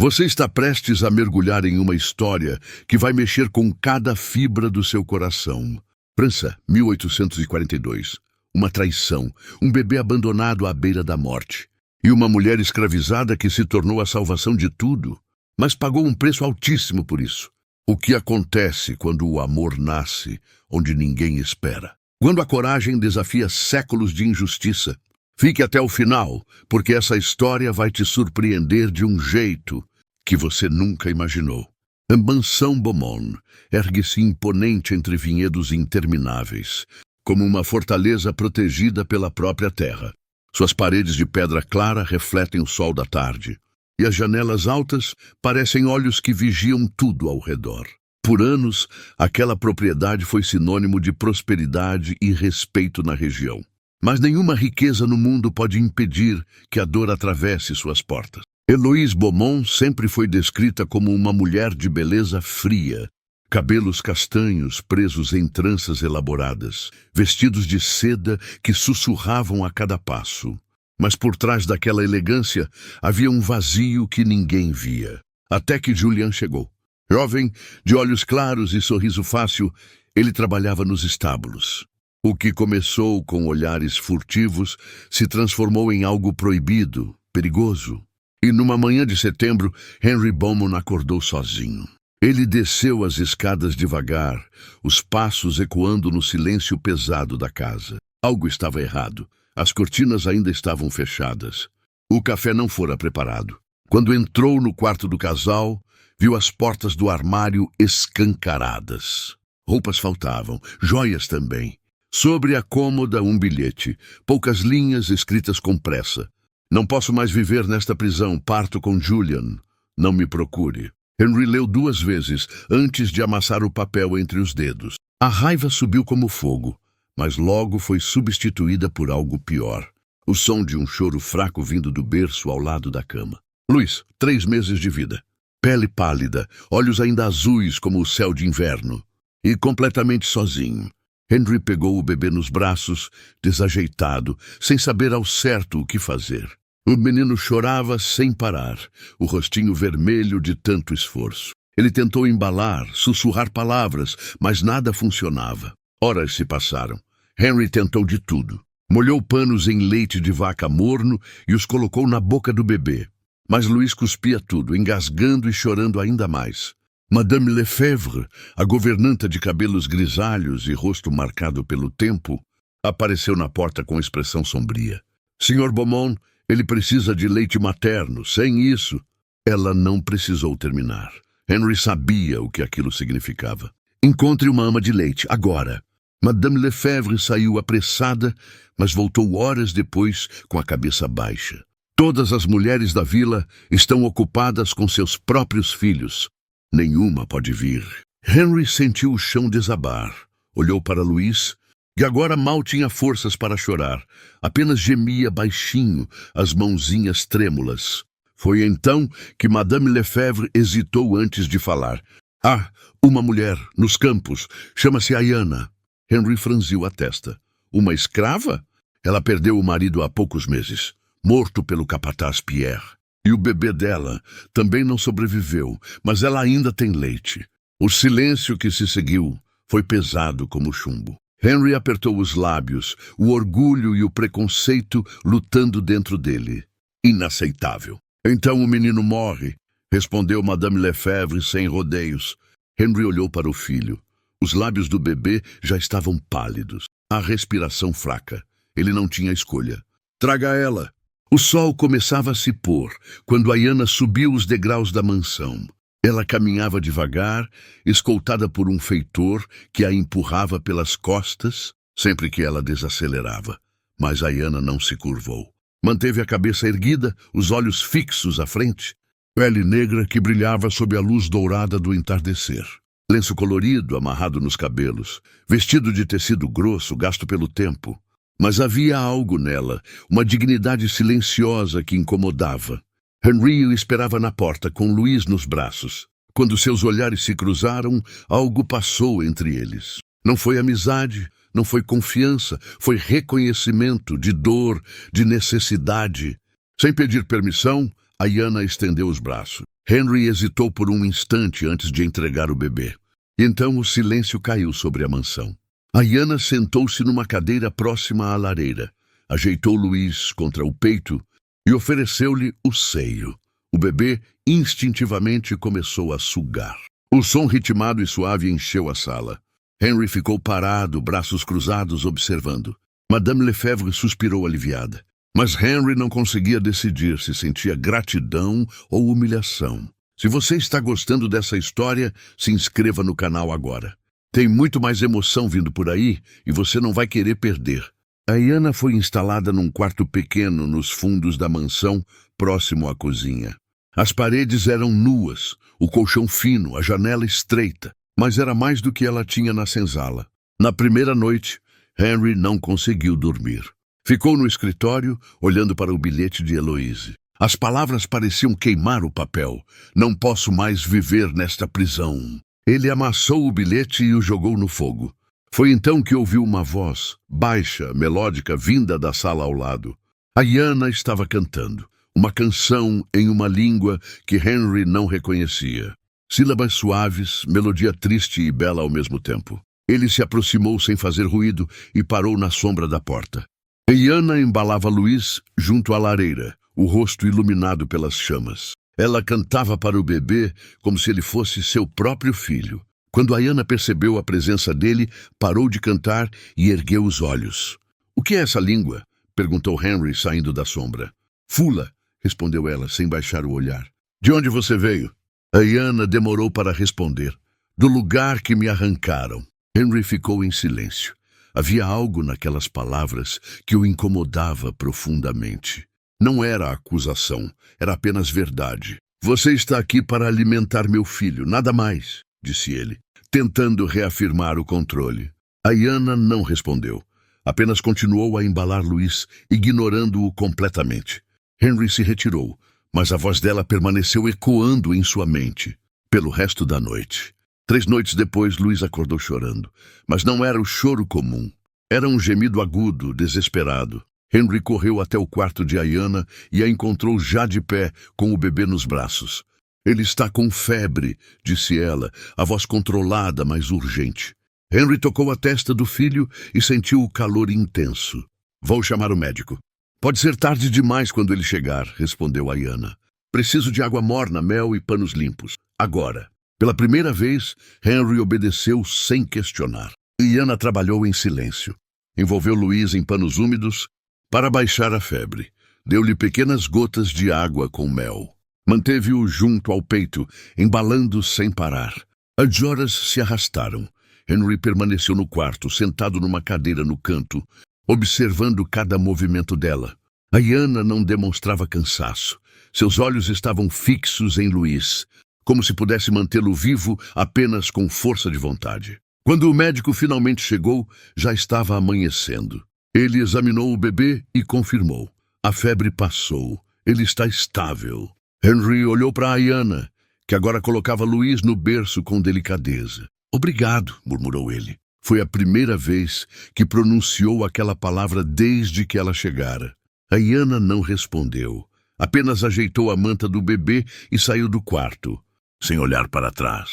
Você está prestes a mergulhar em uma história que vai mexer com cada fibra do seu coração. França, 1842. Uma traição, um bebê abandonado à beira da morte. E uma mulher escravizada que se tornou a salvação de tudo, mas pagou um preço altíssimo por isso. O que acontece quando o amor nasce onde ninguém espera? Quando a coragem desafia séculos de injustiça. Fique até o final, porque essa história vai te surpreender de um jeito que você nunca imaginou. A mansão Beaumont ergue-se imponente entre vinhedos intermináveis, como uma fortaleza protegida pela própria terra. Suas paredes de pedra clara refletem o sol da tarde, e as janelas altas parecem olhos que vigiam tudo ao redor. Por anos, aquela propriedade foi sinônimo de prosperidade e respeito na região. Mas nenhuma riqueza no mundo pode impedir que a dor atravesse suas portas. Héloïse Beaumont sempre foi descrita como uma mulher de beleza fria, cabelos castanhos presos em tranças elaboradas, vestidos de seda que sussurravam a cada passo. Mas por trás daquela elegância havia um vazio que ninguém via. Até que Julien chegou. Jovem, de olhos claros e sorriso fácil, ele trabalhava nos estábulos. O que começou com olhares furtivos se transformou em algo proibido, perigoso. E numa manhã de setembro, Henry Beaumont acordou sozinho. Ele desceu as escadas devagar, os passos ecoando no silêncio pesado da casa. Algo estava errado. As cortinas ainda estavam fechadas. O café não fora preparado. Quando entrou no quarto do casal, viu as portas do armário escancaradas. Roupas faltavam, joias também. Sobre a cômoda, um bilhete, poucas linhas escritas com pressa. Não posso mais viver nesta prisão, parto com Julien. Não me procure. Henry leu 2 vezes, antes de amassar o papel entre os dedos. A raiva subiu como fogo, mas logo foi substituída por algo pior. O som de um choro fraco vindo do berço ao lado da cama. Luís, 3 meses de vida. Pele pálida, olhos ainda azuis como o céu de inverno. E completamente sozinho. Henry pegou o bebê nos braços, desajeitado, sem saber ao certo o que fazer. O menino chorava sem parar, o rostinho vermelho de tanto esforço. Ele tentou embalar, sussurrar palavras, mas nada funcionava. Horas se passaram. Henry tentou de tudo. Molhou panos em leite de vaca morno e os colocou na boca do bebê. Mas Luís cuspia tudo, engasgando e chorando ainda mais. Madame Lefebvre, a governanta de cabelos grisalhos e rosto marcado pelo tempo, apareceu na porta com expressão sombria. Senhor Beaumont, ele precisa de leite materno. Sem isso, ela não precisou terminar. Henry sabia o que aquilo significava. Encontre uma ama de leite, agora. Madame Lefebvre saiu apressada, mas voltou horas depois com a cabeça baixa. Todas as mulheres da vila estão ocupadas com seus próprios filhos. Nenhuma pode vir. Henry sentiu o chão desabar. Olhou para Luís, que agora mal tinha forças para chorar. Apenas gemia baixinho, as mãozinhas trêmulas. Foi então que Madame Lefebvre hesitou antes de falar. Ah, uma mulher, nos campos. Chama-se Ayana. Henry franziu a testa. Uma escrava? Ela perdeu o marido há poucos meses, morto pelo capataz Pierre. E o bebê dela também não sobreviveu, mas ela ainda tem leite. O silêncio que se seguiu foi pesado como chumbo. Henry apertou os lábios, o orgulho e o preconceito lutando dentro dele. Inaceitável. Então o menino morre, respondeu Madame Lefebvre sem rodeios. Henry olhou para o filho. Os lábios do bebê já estavam pálidos. A respiração fraca. Ele não tinha escolha. Traga ela. O sol começava a se pôr quando Ayana subiu os degraus da mansão. Ela caminhava devagar, escoltada por um feitor que a empurrava pelas costas sempre que ela desacelerava. Mas Ayana não se curvou. Manteve a cabeça erguida, os olhos fixos à frente. Pele negra que brilhava sob a luz dourada do entardecer. Lenço colorido amarrado nos cabelos. Vestido de tecido grosso gasto pelo tempo. Mas havia algo nela, uma dignidade silenciosa que incomodava. Henry o esperava na porta, com Luís nos braços. Quando seus olhares se cruzaram, algo passou entre eles. Não foi amizade, não foi confiança, foi reconhecimento de dor, de necessidade. Sem pedir permissão, Ayana estendeu os braços. Henry hesitou por um instante antes de entregar o bebê. Então o silêncio caiu sobre a mansão. Ayana sentou-se numa cadeira próxima à lareira, ajeitou Luiz contra o peito e ofereceu-lhe o seio. O bebê instintivamente começou a sugar. O som ritmado e suave encheu a sala. Henry ficou parado, braços cruzados, observando. Madame Lefebvre suspirou aliviada. Mas Henry não conseguia decidir se sentia gratidão ou humilhação. Se você está gostando dessa história, se inscreva no canal agora. Tem muito mais emoção vindo por aí e você não vai querer perder. Ayana foi instalada num quarto pequeno nos fundos da mansão, próximo à cozinha. As paredes eram nuas, o colchão fino, a janela estreita, mas era mais do que ela tinha na senzala. Na primeira noite, Henry não conseguiu dormir. Ficou no escritório, olhando para o bilhete de Heloise. As palavras pareciam queimar o papel. Não posso mais viver nesta prisão. Ele amassou o bilhete e o jogou no fogo. Foi então que ouviu uma voz, baixa, melódica, vinda da sala ao lado. Ayana estava cantando. Uma canção em uma língua que Henry não reconhecia. Sílabas suaves, melodia triste e bela ao mesmo tempo. Ele se aproximou sem fazer ruído e parou na sombra da porta. Ayana embalava Luiz junto à lareira, o rosto iluminado pelas chamas. Ela cantava para o bebê como se ele fosse seu próprio filho. Quando Ayana percebeu a presença dele, parou de cantar e ergueu os olhos. — O que é essa língua? Perguntou Henry, saindo da sombra. — Fula, respondeu ela, sem baixar o olhar. — De onde você veio? Ayana demorou para responder. — Do lugar que me arrancaram. Henry ficou em silêncio. Havia algo naquelas palavras que o incomodava profundamente. Não era acusação, era apenas verdade. — Você está aqui para alimentar meu filho, nada mais, disse ele, tentando reafirmar o controle. Ayana não respondeu. Apenas continuou a embalar Luiz, ignorando-o completamente. Henry se retirou, mas a voz dela permaneceu ecoando em sua mente pelo resto da noite. 3 noites depois, Luiz acordou chorando, mas não era o choro comum. Era um gemido agudo, desesperado. Henry correu até o quarto de Ayana e a encontrou já de pé, com o bebê nos braços. — Ele está com febre, disse ela, a voz controlada, mas urgente. Henry tocou a testa do filho e sentiu o calor intenso. — Vou chamar o médico. — Pode ser tarde demais quando ele chegar, respondeu Ayana. — Preciso de água morna, mel e panos limpos. Agora. Pela primeira vez, Henry obedeceu sem questionar. Ayana trabalhou em silêncio. Envolveu Luiz em panos úmidos para baixar a febre. Deu-lhe pequenas gotas de água com mel. Manteve-o junto ao peito, embalando sem parar. As horas se arrastaram. Henry permaneceu no quarto, sentado numa cadeira no canto, observando cada movimento dela. Ayana não demonstrava cansaço. Seus olhos estavam fixos em Luiz, como se pudesse mantê-lo vivo apenas com força de vontade. Quando o médico finalmente chegou, já estava amanhecendo. Ele examinou o bebê e confirmou. A febre passou. Ele está estável. Henry olhou para Ayana, que agora colocava Luiz no berço com delicadeza. — Obrigado, murmurou ele. Foi a primeira vez que pronunciou aquela palavra desde que ela chegara. Ayana não respondeu. Apenas ajeitou a manta do bebê e saiu do quarto, sem olhar para trás.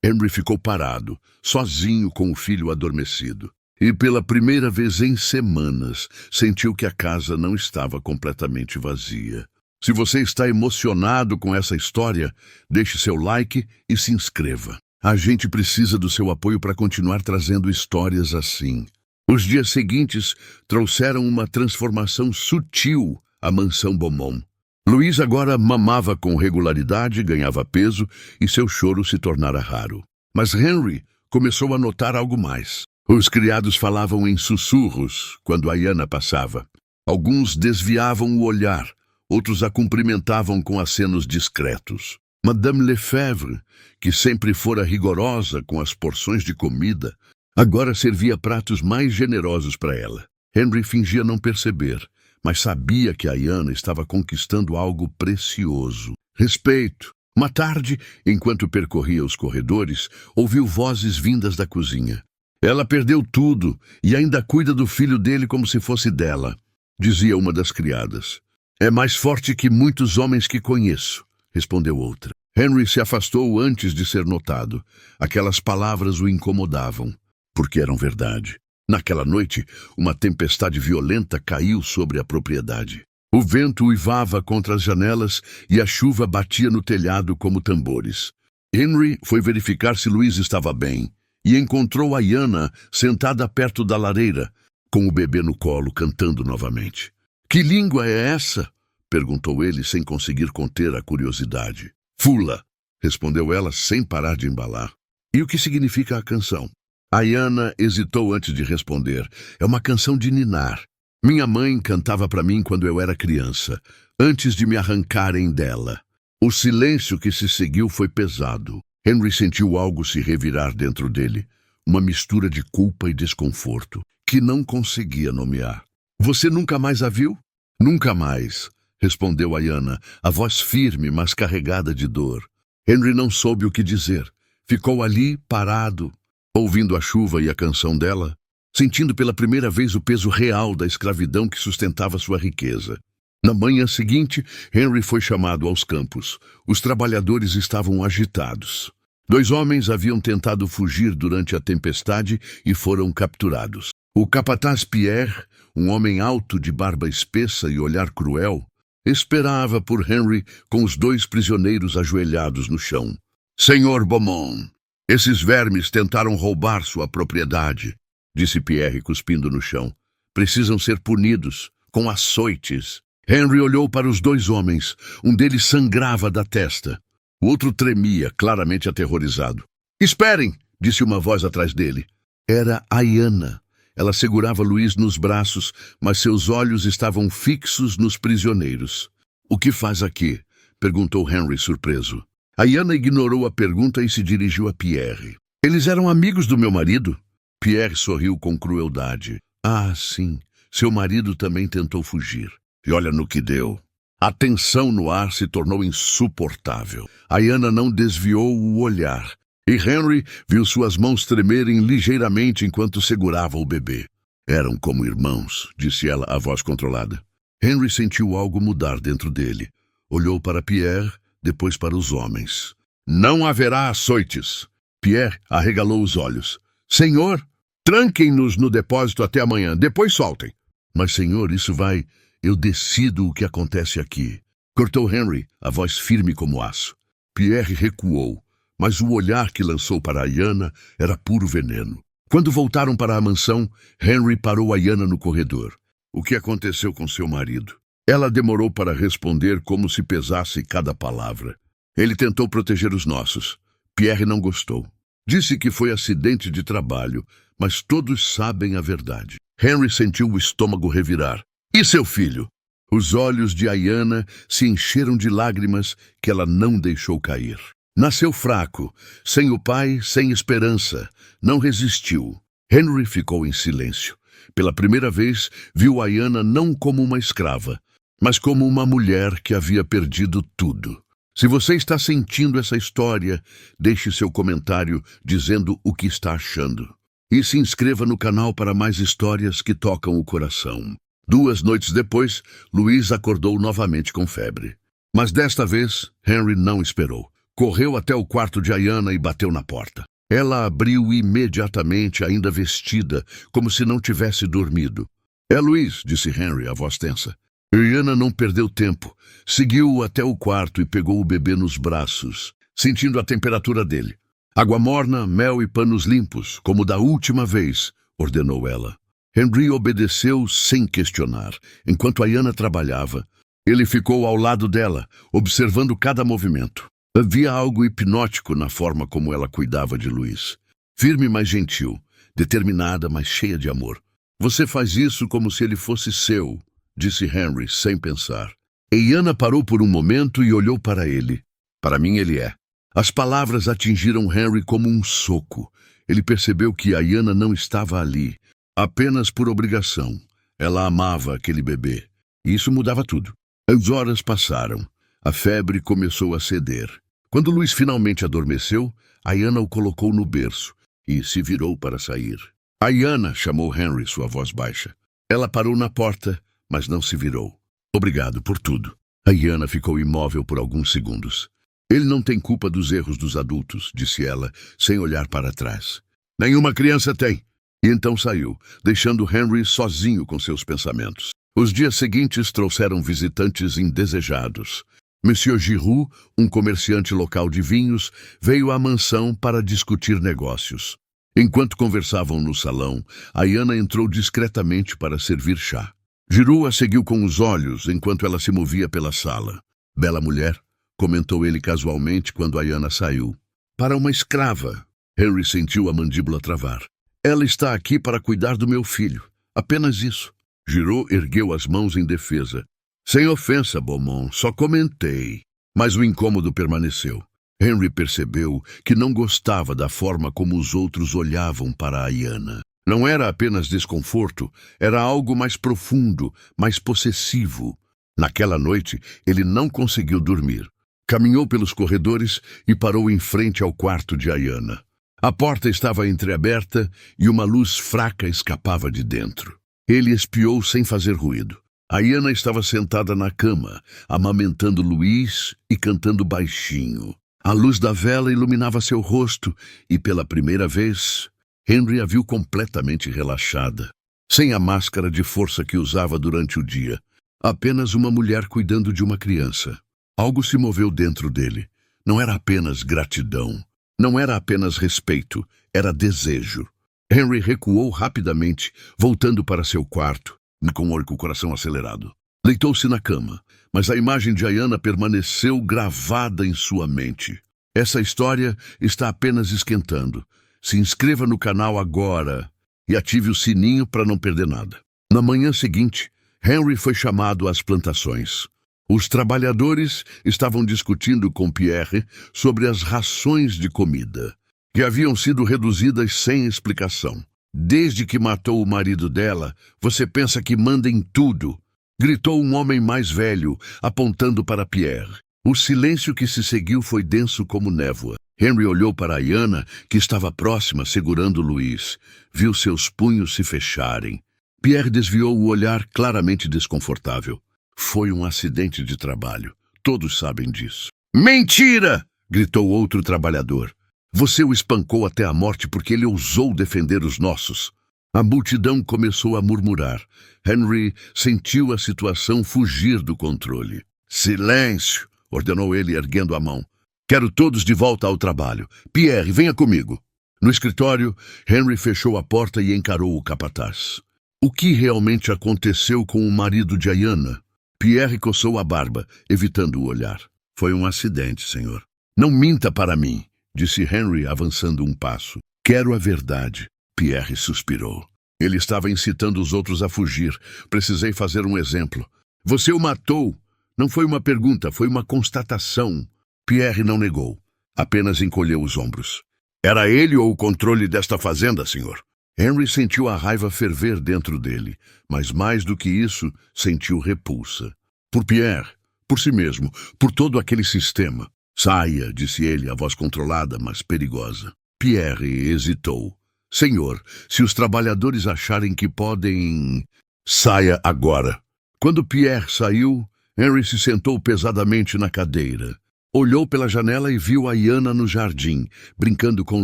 Henry ficou parado, sozinho com o filho adormecido. E pela primeira vez em semanas, sentiu que a casa não estava completamente vazia. Se você está emocionado com essa história, deixe seu like e se inscreva. A gente precisa do seu apoio para continuar trazendo histórias assim. Os dias seguintes trouxeram uma transformação sutil à mansão Beaumont. Luiz agora mamava com regularidade, ganhava peso e seu choro se tornara raro. Mas Henry começou a notar algo mais. Os criados falavam em sussurros quando Ayana passava. Alguns desviavam o olhar, outros a cumprimentavam com acenos discretos. Madame Lefebvre, que sempre fora rigorosa com as porções de comida, agora servia pratos mais generosos para ela. Henry fingia não perceber, mas sabia que Ayana estava conquistando algo precioso. Respeito. Uma tarde, enquanto percorria os corredores, ouviu vozes vindas da cozinha. Ela perdeu tudo e ainda cuida do filho dele como se fosse dela, dizia uma das criadas. É mais forte que muitos homens que conheço, respondeu outra. Henry se afastou antes de ser notado. Aquelas palavras o incomodavam, porque eram verdade. Naquela noite, uma tempestade violenta caiu sobre a propriedade. O vento uivava contra as janelas e a chuva batia no telhado como tambores. Henry foi verificar se Luiz estava bem e encontrou Ayanna sentada perto da lareira, com o bebê no colo, cantando novamente. Que língua é essa? Perguntou ele sem conseguir conter a curiosidade. Fula, respondeu ela sem parar de embalar. E o que significa a canção? Ayanna hesitou antes de responder. É uma canção de ninar. Minha mãe cantava para mim quando eu era criança, antes de me arrancarem dela. O silêncio que se seguiu foi pesado. Henry sentiu algo se revirar dentro dele, uma mistura de culpa e desconforto, que não conseguia nomear. Você nunca mais a viu? Nunca mais, respondeu Ayanna, a voz firme, mas carregada de dor. Henry não soube o que dizer. Ficou ali, parado, ouvindo a chuva e a canção dela, sentindo pela primeira vez o peso real da escravidão que sustentava sua riqueza. Na manhã seguinte, Henry foi chamado aos campos. Os trabalhadores estavam agitados. 2 homens haviam tentado fugir durante a tempestade e foram capturados. O capataz Pierre, um homem alto de barba espessa e olhar cruel, esperava por Henry com os 2 prisioneiros ajoelhados no chão. Senhor Beaumont, esses vermes tentaram roubar sua propriedade, disse Pierre cuspindo no chão. Precisam ser punidos, com açoites. Henry olhou para os 2 homens. Um deles sangrava da testa. O outro tremia, claramente aterrorizado. Esperem, disse uma voz atrás dele. Era Ayanna. Ela segurava Luiz nos braços, mas seus olhos estavam fixos nos prisioneiros. O que faz aqui? Perguntou Henry surpreso. Ayanna ignorou a pergunta e se dirigiu a Pierre. Eles eram amigos do meu marido? Pierre sorriu com crueldade. Ah, sim. Seu marido também tentou fugir. E olha no que deu. A tensão no ar se tornou insuportável. Ayanna não desviou o olhar, e Henry viu suas mãos tremerem ligeiramente enquanto segurava o bebê. Eram como irmãos, disse ela, a voz controlada. Henry sentiu algo mudar dentro dele. Olhou para Pierre, depois para os homens. Não haverá açoites. Pierre arregalou os olhos. Senhor, tranquem-nos no depósito até amanhã, depois soltem. Mas, senhor, isso vai... Eu decido o que acontece aqui. Cortou Henry, a voz firme como aço. Pierre recuou, mas o olhar que lançou para Ayanna era puro veneno. Quando voltaram para a mansão, Henry parou Ayanna no corredor. O que aconteceu com seu marido? Ela demorou para responder como se pesasse cada palavra. Ele tentou proteger os nossos. Pierre não gostou. Disse que foi acidente de trabalho, mas todos sabem a verdade. Henry sentiu o estômago revirar. E seu filho? Os olhos de Ayanna se encheram de lágrimas que ela não deixou cair. Nasceu fraco, sem o pai, sem esperança. Não resistiu. Henry ficou em silêncio. Pela primeira vez, viu Ayanna não como uma escrava, mas como uma mulher que havia perdido tudo. Se você está sentindo essa história, deixe seu comentário dizendo o que está achando. E se inscreva no canal para mais histórias que tocam o coração. 2 noites depois, Luiz acordou novamente com febre. Mas desta vez, Henry não esperou. Correu até o quarto de Ayanna e bateu na porta. Ela abriu imediatamente, ainda vestida, como se não tivesse dormido. É Luiz, disse Henry, a voz tensa. Ayanna não perdeu tempo. Seguiu-o até o quarto e pegou o bebê nos braços, sentindo a temperatura dele. Água morna, mel e panos limpos, como da última vez, ordenou ela. Henry obedeceu sem questionar. Enquanto Ayanna trabalhava, ele ficou ao lado dela, observando cada movimento. Havia algo hipnótico na forma como ela cuidava de Luiz. Firme, mas gentil. Determinada, mas cheia de amor. Você faz isso como se ele fosse seu, disse Henry, sem pensar. Ayanna parou por um momento e olhou para ele. Para mim, ele é. As palavras atingiram Henry como um soco. Ele percebeu que Ayanna não estava ali, apenas por obrigação. Ela amava aquele bebê. E isso mudava tudo. As horas passaram. A febre começou a ceder. Quando Luiz finalmente adormeceu, Ayanna o colocou no berço e se virou para sair. Ayanna, chamou Henry, sua voz baixa. Ela parou na porta, mas não se virou. Obrigado por tudo. A Iana ficou imóvel por alguns segundos. Ele não tem culpa dos erros dos adultos, disse ela, sem olhar para trás. Nenhuma criança tem. E então saiu, deixando Henry sozinho com seus pensamentos. Os dias seguintes trouxeram visitantes indesejados. Monsieur Giroux, um comerciante local de vinhos, veio à mansão para discutir negócios. Enquanto conversavam no salão, a Iana entrou discretamente para servir chá. Giroux a seguiu com os olhos enquanto ela se movia pela sala. Bela mulher, comentou ele casualmente quando a Iana saiu. Para uma escrava. Henry sentiu a mandíbula travar. Ela está aqui para cuidar do meu filho. Apenas isso. Giroux ergueu as mãos em defesa. Sem ofensa, Beaumont, só comentei. Mas o incômodo permaneceu. Henry percebeu que não gostava da forma como os outros olhavam para a Iana. Não era apenas desconforto, era algo mais profundo, mais possessivo. Naquela noite, ele não conseguiu dormir. Caminhou pelos corredores e parou em frente ao quarto de Iana. A porta estava entreaberta e uma luz fraca escapava de dentro. Ele espiou sem fazer ruído. A Iana estava sentada na cama, amamentando Luís e cantando baixinho. A luz da vela iluminava seu rosto e, pela primeira vez, Henry a viu completamente relaxada, sem a máscara de força que usava durante o dia. Apenas uma mulher cuidando de uma criança. Algo se moveu dentro dele. Não era apenas gratidão. Não era apenas respeito. Era desejo. Henry recuou rapidamente, voltando para seu quarto, com o coração acelerado. Deitou-se na cama, mas a imagem de Iana permaneceu gravada em sua mente. Essa história está apenas esquentando. Se inscreva no canal agora e ative o sininho para não perder nada. Na manhã seguinte, Henry foi chamado às plantações. Os trabalhadores estavam discutindo com Pierre sobre as rações de comida, que haviam sido reduzidas sem explicação. Desde que matou o marido dela, você pensa que manda em tudo, gritou um homem mais velho, apontando para Pierre. O silêncio que se seguiu foi denso como névoa. Henry olhou para a Iana, que estava próxima, segurando Luís. Viu seus punhos se fecharem. Pierre desviou o olhar, claramente desconfortável. Foi um acidente de trabalho. Todos sabem disso. Mentira! Gritou outro trabalhador. Você o espancou até a morte porque ele ousou defender os nossos. A multidão começou a murmurar. Henry sentiu a situação fugir do controle. Silêncio! Ordenou ele, erguendo a mão. Quero todos de volta ao trabalho. Pierre, venha comigo. No escritório, Henry fechou a porta e encarou o capataz. O que realmente aconteceu com o marido de Iana? Pierre coçou a barba, evitando o olhar. Foi um acidente, senhor. Não minta para mim, disse Henry, avançando um passo. Quero a verdade. Pierre suspirou. Ele estava incitando os outros a fugir. Precisei fazer um exemplo. Você o matou. Não foi uma pergunta, foi uma constatação. Pierre não negou. Apenas encolheu os ombros. Era ele ou o controle desta fazenda, senhor? Henry sentiu a raiva ferver dentro dele, mas mais do que isso, sentiu repulsa. Por Pierre, por si mesmo, por todo aquele sistema. Saia, disse ele, a voz controlada, mas perigosa. Pierre hesitou. Senhor, se os trabalhadores acharem que podem... Saia agora. Quando Pierre saiu, Henry se sentou pesadamente na cadeira. Olhou pela janela e viu a Iana no jardim, brincando com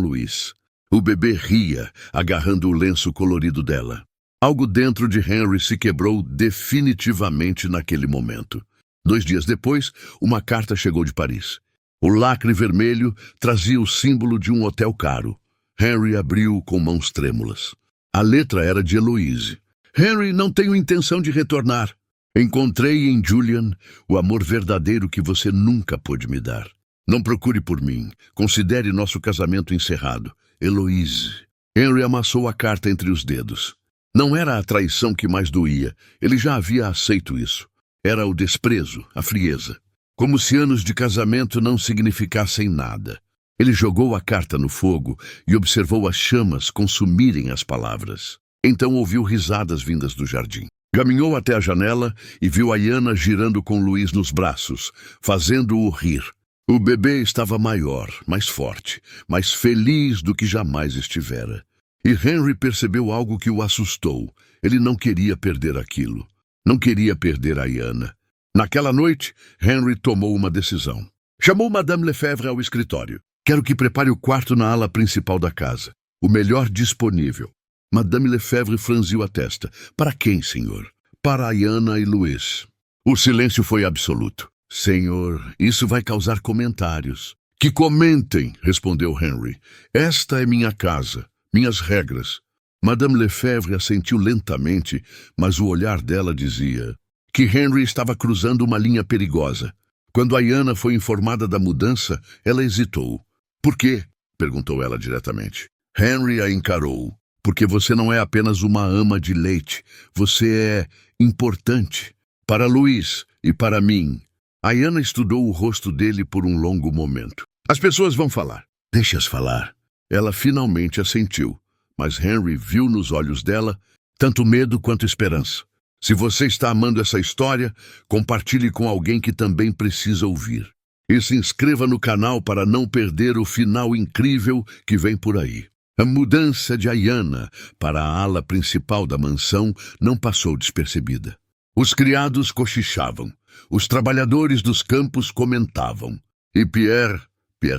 Luís. O bebê ria, agarrando o lenço colorido dela. Algo dentro de Henry se quebrou definitivamente naquele momento. 2 dias depois, uma carta chegou de Paris. O lacre vermelho trazia o símbolo de um hotel caro. Henry abriu com mãos trêmulas. A letra era de Heloise. Henry, não tenho intenção de retornar. Encontrei em Julian o amor verdadeiro que você nunca pôde me dar. Não procure por mim. Considere nosso casamento encerrado. Heloise. Henry amassou a carta entre os dedos. Não era a traição que mais doía. Ele já havia aceito isso. Era o desprezo, a frieza. Como se anos de casamento não significassem nada. Ele jogou a carta no fogo e observou as chamas consumirem as palavras. Então ouviu risadas vindas do jardim. Caminhou até a janela e viu a Iana girando com Luís nos braços, fazendo-o rir. O bebê estava maior, mais forte, mais feliz do que jamais estivera. E Henry percebeu algo que o assustou. Ele não queria perder aquilo. Não queria perder a Iana. Naquela noite, Henry tomou uma decisão. Chamou Madame Lefebvre ao escritório. Quero que prepare o quarto na ala principal da casa. O melhor disponível. Madame Lefebvre franziu a testa. Para quem, senhor? Para Ayana e Luiz. O silêncio foi absoluto. Senhor, isso vai causar comentários. Que comentem, respondeu Henry. Esta é minha casa, minhas regras. Madame Lefebvre assentiu lentamente, mas o olhar dela dizia que Henry estava cruzando uma linha perigosa. Quando Ayana foi informada da mudança, ela hesitou. Por quê? Perguntou ela diretamente. Henry a encarou. Porque você não é apenas uma ama de leite. Você é importante. Para Luiz e para mim. Ayana estudou o rosto dele por um longo momento. As pessoas vão falar. Deixe-as falar. Ela finalmente assentiu. Mas Henry viu nos olhos dela tanto medo quanto esperança. Se você está amando essa história, compartilhe com alguém que também precisa ouvir. E se inscreva no canal para não perder o final incrível que vem por aí. A mudança de Ayana para a ala principal da mansão não passou despercebida. Os criados cochichavam. Os trabalhadores dos campos comentavam. E Pierre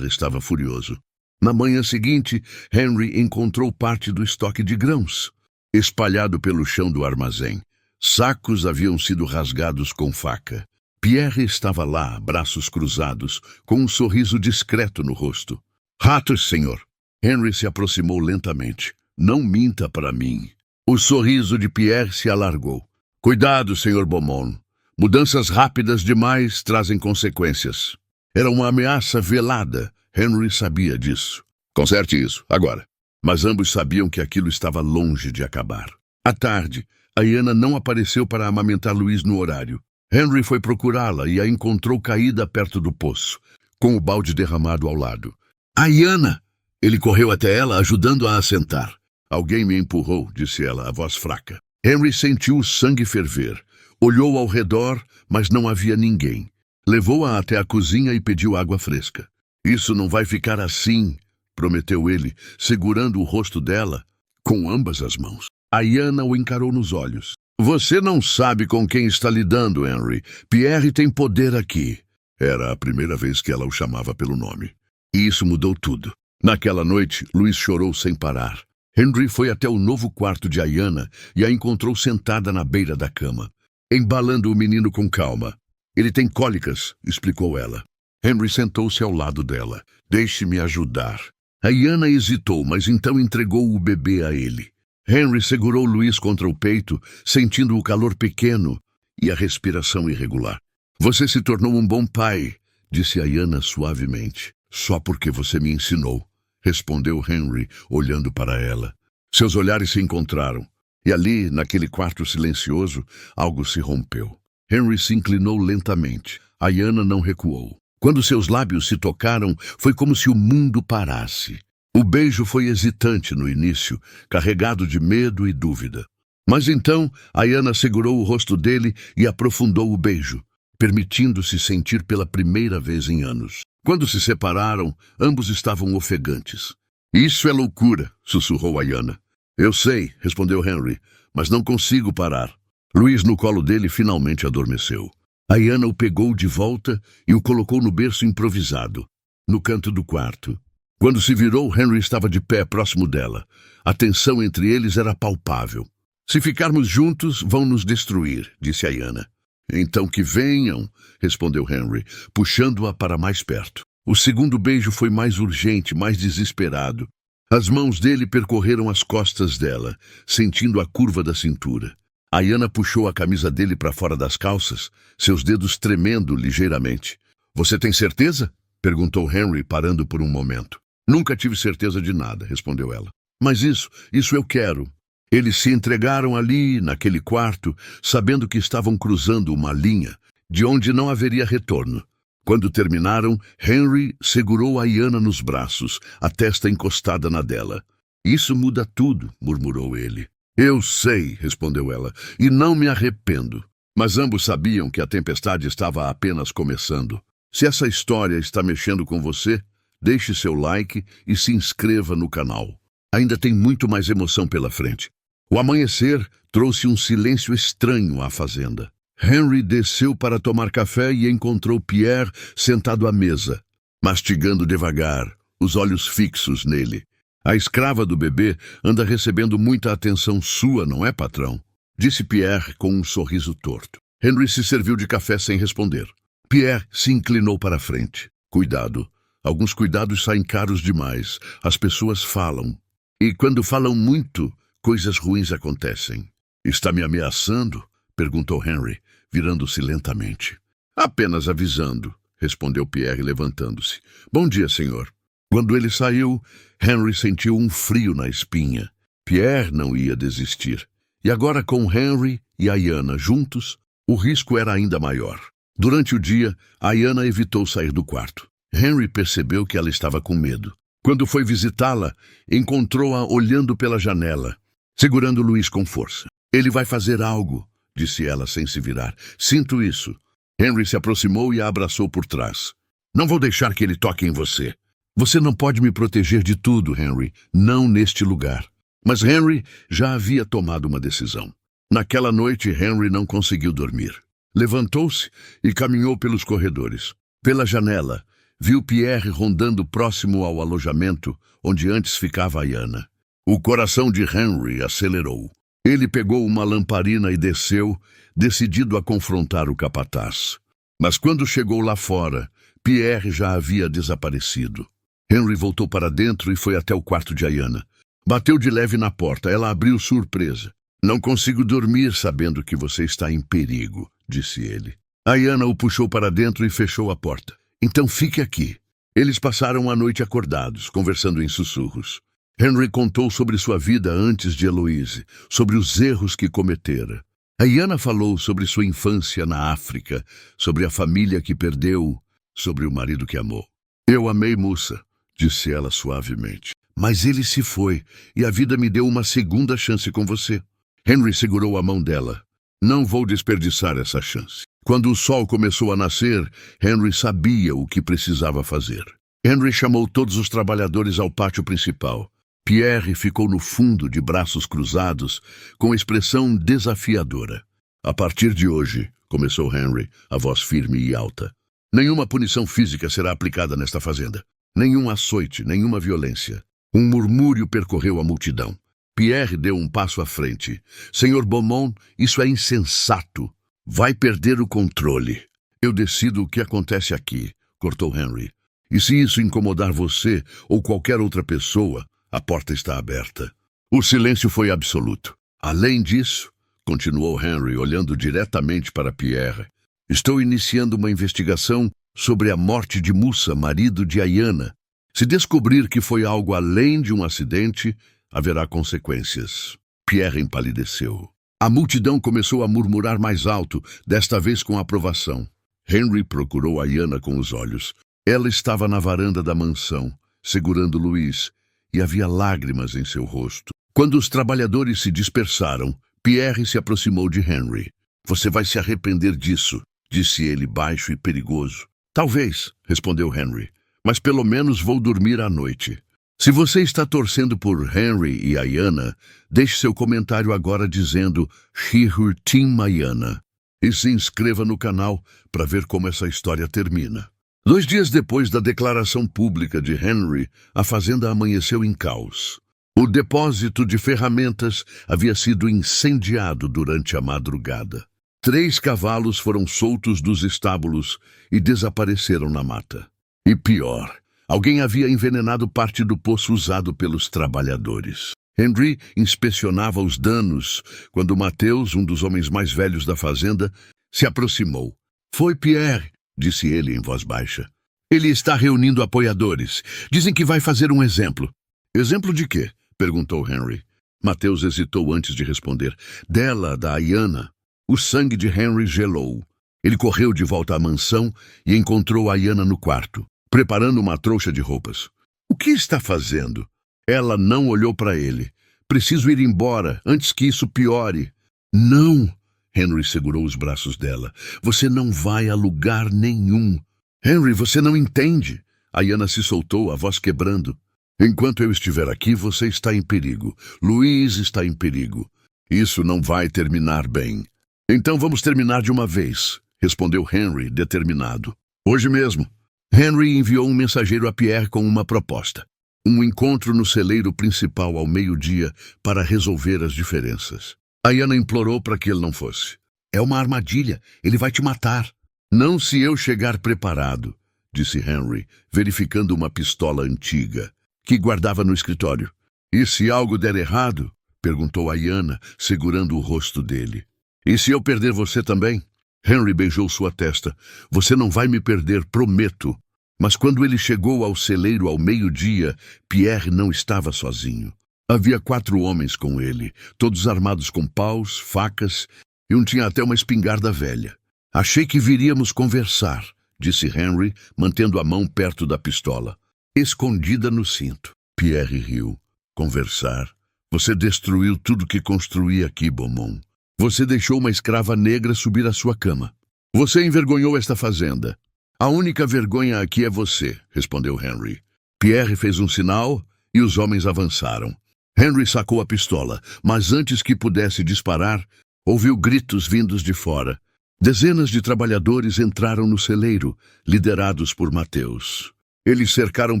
estava furioso. Na manhã seguinte, Henry encontrou parte do estoque de grãos, espalhado pelo chão do armazém. Sacos haviam sido rasgados com faca. Pierre estava lá, braços cruzados, com um sorriso discreto no rosto. Ratos, senhor. Henry se aproximou lentamente. Não minta para mim. O sorriso de Pierre se alargou. Cuidado, senhor Beaumont. Mudanças rápidas demais trazem consequências. Era uma ameaça velada. Henry sabia disso. Conserte isso, agora. Mas ambos sabiam que aquilo estava longe de acabar. À tarde, Ayana não apareceu para amamentar Luiz no horário. Henry foi procurá-la e a encontrou caída perto do poço, com o balde derramado ao lado. Ayana! Ele correu até ela, ajudando-a a sentar. Alguém me empurrou, disse ela, a voz fraca. Henry sentiu o sangue ferver. Olhou ao redor, mas não havia ninguém. Levou-a até a cozinha e pediu água fresca. Isso não vai ficar assim, prometeu ele, segurando o rosto dela com ambas as mãos. Ayana o encarou nos olhos. Você não sabe com quem está lidando, Henry. Pierre tem poder aqui. Era a primeira vez que ela o chamava pelo nome. E isso mudou tudo. Naquela noite, Luiz chorou sem parar. Henry foi até o novo quarto de Ayana e a encontrou sentada na beira da cama, embalando o menino com calma. Ele tem cólicas, explicou ela. Henry sentou-se ao lado dela. Deixe-me ajudar. Ayana hesitou, mas então entregou o bebê a ele. Henry segurou Luiz contra o peito, sentindo o calor pequeno e a respiração irregular. Você se tornou um bom pai, disse Ayana suavemente. Só porque você me ensinou, respondeu Henry, olhando para ela. Seus olhares se encontraram, e ali, naquele quarto silencioso, algo se rompeu. Henry se inclinou lentamente. Ayana não recuou. Quando seus lábios se tocaram, foi como se o mundo parasse. O beijo foi hesitante no início, carregado de medo e dúvida. Mas então, Ayana segurou o rosto dele e aprofundou o beijo, permitindo-se sentir pela primeira vez em anos. Quando se separaram, ambos estavam ofegantes. Isso é loucura, sussurrou Ayana. Eu sei, respondeu Henry, mas não consigo parar. Luiz, no colo dele, finalmente adormeceu. Ayana o pegou de volta e o colocou no berço improvisado, no canto do quarto. Quando se virou, Henry estava de pé próximo dela. A tensão entre eles era palpável. Se ficarmos juntos, vão nos destruir, disse Ayana. Então que venham, respondeu Henry, puxando-a para mais perto. O segundo beijo foi mais urgente, mais desesperado. As mãos dele percorreram as costas dela, sentindo a curva da cintura. Ayana puxou a camisa dele para fora das calças, seus dedos tremendo ligeiramente. Você tem certeza? Perguntou Henry, parando por um momento. Nunca tive certeza de nada, respondeu ela. Mas isso eu quero. Eles se entregaram ali, naquele quarto, sabendo que estavam cruzando uma linha, de onde não haveria retorno. Quando terminaram, Henry segurou Ayana nos braços, a testa encostada na dela. Isso muda tudo, murmurou ele. Eu sei, respondeu ela, e não me arrependo. Mas ambos sabiam que a tempestade estava apenas começando. Se essa história está mexendo com você, deixe seu like e se inscreva no canal. Ainda tem muito mais emoção pela frente. O amanhecer trouxe um silêncio estranho à fazenda. Henry desceu para tomar café e encontrou Pierre sentado à mesa, mastigando devagar, os olhos fixos nele. A escrava do bebê anda recebendo muita atenção sua, não é, patrão? Disse Pierre com um sorriso torto. Henry se serviu de café sem responder. Pierre se inclinou para a frente. Cuidado. Alguns cuidados saem caros demais. As pessoas falam. E quando falam muito, coisas ruins acontecem. Está me ameaçando? Perguntou Henry, virando-se lentamente. Apenas avisando, respondeu Pierre, levantando-se. Bom dia, senhor. Quando ele saiu, Henry sentiu um frio na espinha. Pierre não ia desistir. E agora, com Henry e Ayanna juntos, o risco era ainda maior. Durante o dia, Ayanna evitou sair do quarto. Henry percebeu que ela estava com medo. Quando foi visitá-la, encontrou-a olhando pela janela, segurando Luiz com força. Ele vai fazer algo, disse ela sem se virar. Sinto isso. Henry se aproximou e a abraçou por trás. Não vou deixar que ele toque em você. Você não pode me proteger de tudo, Henry. Não neste lugar. Mas Henry já havia tomado uma decisão. Naquela noite, Henry não conseguiu dormir. Levantou-se e caminhou pelos corredores. Pela janela, viu Pierre rondando próximo ao alojamento onde antes ficava Ayanna. O coração de Henry acelerou. Ele pegou uma lamparina e desceu, decidido a confrontar o capataz. Mas quando chegou lá fora, Pierre já havia desaparecido. Henry voltou para dentro e foi até o quarto de Ayanna. Bateu de leve na porta. Ela abriu surpresa. Não consigo dormir sabendo que você está em perigo, disse ele. Ayanna o puxou para dentro e fechou a porta. Então fique aqui. Eles passaram a noite acordados, conversando em sussurros. Henry contou sobre sua vida antes de Heloise, sobre os erros que cometera. Ayanna falou sobre sua infância na África, sobre a família que perdeu, sobre o marido que amou. Eu amei Musa, disse ela suavemente. Mas ele se foi, e a vida me deu uma segunda chance com você. Henry segurou a mão dela. Não vou desperdiçar essa chance. Quando o sol começou a nascer, Henry sabia o que precisava fazer. Henry chamou todos os trabalhadores ao pátio principal. Pierre ficou no fundo de braços cruzados, com expressão desafiadora. A partir de hoje, começou Henry, a voz firme e alta, nenhuma punição física será aplicada nesta fazenda. Nenhum açoite, nenhuma violência. Um murmúrio percorreu a multidão. Pierre deu um passo à frente. Senhor Beaumont, isso é insensato. Vai perder o controle. Eu decido o que acontece aqui, cortou Henry. E se isso incomodar você ou qualquer outra pessoa, a porta está aberta. O silêncio foi absoluto. Além disso, continuou Henry, olhando diretamente para Pierre, estou iniciando uma investigação sobre a morte de Musa, marido de Ayanna. Se descobrir que foi algo além de um acidente, haverá consequências. Pierre empalideceu. A multidão começou a murmurar mais alto, desta vez com aprovação. Henry procurou Ayanna com os olhos. Ela estava na varanda da mansão, segurando Luiz, e havia lágrimas em seu rosto. Quando os trabalhadores se dispersaram, Pierre se aproximou de Henry. Você vai se arrepender disso, disse ele baixo e perigoso. Talvez, respondeu Henry, mas pelo menos vou dormir à noite. Se você está torcendo por Henry e Ayanna, deixe seu comentário agora dizendo She-Her Team Ayanna e se inscreva no canal para ver como essa história termina. 2 dias depois da declaração pública de Henry, a fazenda amanheceu em caos. O depósito de ferramentas havia sido incendiado durante a madrugada. 3 cavalos foram soltos dos estábulos e desapareceram na mata. E pior, alguém havia envenenado parte do poço usado pelos trabalhadores. Henry inspecionava os danos quando Mateus, um dos homens mais velhos da fazenda, se aproximou. Foi Pierre, disse ele em voz baixa. Ele está reunindo apoiadores. Dizem que vai fazer um exemplo. Exemplo de quê? Perguntou Henry. Mateus hesitou antes de responder. Dela, da Ayanna. O sangue de Henry gelou. Ele correu de volta à mansão e encontrou Ayanna no quarto, preparando uma trouxa de roupas. O que está fazendo? Ela não olhou para ele. Preciso ir embora, antes que isso piore. Não! Henry segurou os braços dela. Você não vai a lugar nenhum. Henry, você não entende. Ayanna se soltou, a voz quebrando. Enquanto eu estiver aqui, você está em perigo. Luiz está em perigo. Isso não vai terminar bem. Então vamos terminar de uma vez, respondeu Henry, determinado. Hoje mesmo. Henry enviou um mensageiro a Pierre com uma proposta. Um encontro no celeiro principal ao meio-dia para resolver as diferenças. Ayanna implorou para que ele não fosse. É uma armadilha, ele vai te matar. Não se eu chegar preparado, disse Henry, verificando uma pistola antiga, que guardava no escritório. E se algo der errado? Perguntou Ayanna, segurando o rosto dele. E se eu perder você também? Henry beijou sua testa. Você não vai me perder, prometo. Mas quando ele chegou ao celeiro ao meio-dia, Pierre não estava sozinho. Havia 4 homens com ele, todos armados com paus, facas, e um tinha até uma espingarda velha. Achei que viríamos conversar, disse Henry, mantendo a mão perto da pistola, escondida no cinto. Pierre riu. Conversar? Você destruiu tudo que construí aqui, Beaumont. Você deixou uma escrava negra subir à sua cama. Você envergonhou esta fazenda. A única vergonha aqui é você, respondeu Henry. Pierre fez um sinal e os homens avançaram. Henry sacou a pistola, mas antes que pudesse disparar, ouviu gritos vindos de fora. Dezenas de trabalhadores entraram no celeiro, liderados por Mateus. Eles cercaram